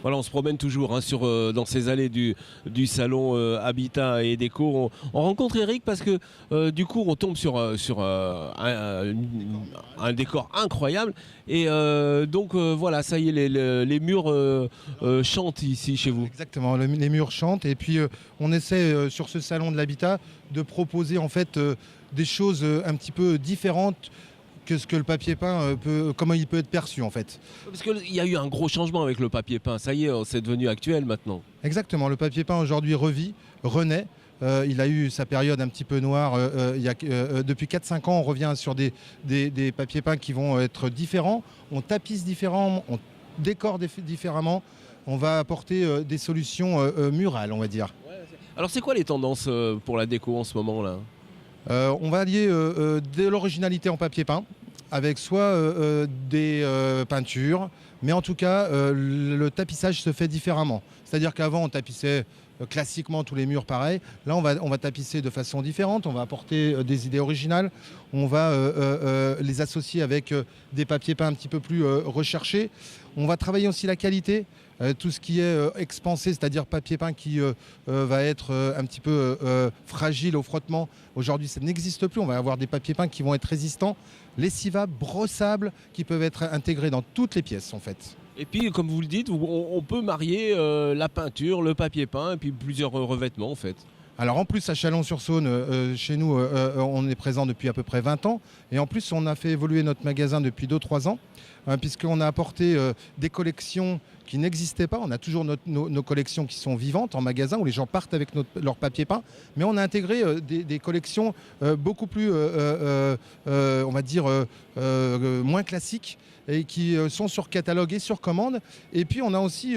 Voilà, on se promène toujours hein, dans ces allées du salon Habitat et Déco. On rencontre Eric parce que du coup on tombe sur un décor incroyable. Et donc voilà, ça y est, les murs chantent ici chez vous. Exactement, les murs chantent et puis on essaie sur ce salon de l'habitat de proposer en fait des choses un petit peu différentes que ce que le papier peint comment il peut être perçu en fait. Parce qu'il y a eu un gros changement avec le papier peint, ça y est, c'est devenu actuel maintenant. Exactement, le papier peint aujourd'hui revit, renaît. Il a eu sa période un petit peu noire. Depuis 4-5 ans, on revient sur des papiers peints qui vont être différents. On tapisse différemment, on décore différemment. On va apporter des solutions murales, on va dire. Alors c'est quoi les tendances pour la déco en ce moment là? On va allier de l'originalité en papier peint avec soit des peintures, mais en tout cas le tapissage se fait différemment. C'est-à-dire qu'avant on tapissait classiquement tous les murs pareil. Là on va tapisser de façon différente, on va apporter des idées originales, on va les associer avec des papiers peints un petit peu plus recherchés. On va travailler aussi la qualité. Tout ce qui est expansé, c'est-à-dire papier peint qui va être un petit peu fragile au frottement. Aujourd'hui, ça n'existe plus. On va avoir des papiers peints qui vont être résistants, lessivables, brossables, qui peuvent être intégrés dans toutes les pièces en fait. Et puis, comme vous le dites, on peut marier la peinture, le papier peint et puis plusieurs revêtements en fait. Alors en plus à Chalon-sur-Saône, chez nous, on est présent depuis à peu près 20 ans. Et en plus, on a fait évoluer notre magasin depuis 2-3 ans, puisqu'on a apporté des collections qui n'existaient pas. On a toujours nos collections qui sont vivantes en magasin, où les gens partent avec leur papier peint. Mais on a intégré des collections beaucoup plus, on va dire, moins classiques, et qui sont sur catalogue et sur commande. Et puis on a aussi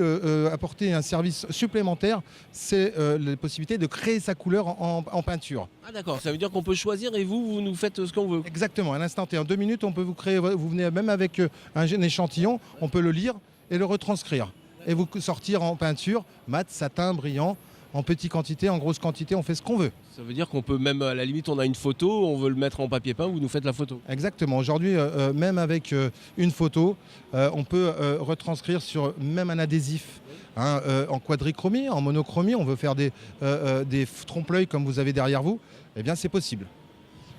apporté un service supplémentaire, c'est la possibilité de créer sa couleur en peinture. Ah d'accord, ça veut dire qu'on peut choisir et vous nous faites ce qu'on veut. Exactement, à l'instant T, en 2 minutes, on peut vous créer, vous venez même avec un échantillon, on peut le lire et le retranscrire. Et vous sortir en peinture, mat, satin, brillant, en petite quantité, en grosse quantité, on fait ce qu'on veut. Ça veut dire qu'on peut même, à la limite, on a une photo, on veut le mettre en papier peint, vous nous faites la photo. Exactement. Aujourd'hui, même avec une photo, on peut retranscrire sur même un adhésif en quadrichromie, en monochromie. On veut faire des trompe-l'œil comme vous avez derrière vous. Eh bien, c'est possible.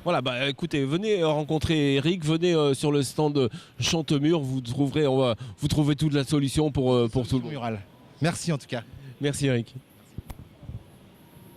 Voilà, bah écoutez, venez rencontrer Eric, venez sur le stand Chantemur, vous trouverez toute la solution pour tout le monde. Mural. Merci en tout cas. Merci Eric.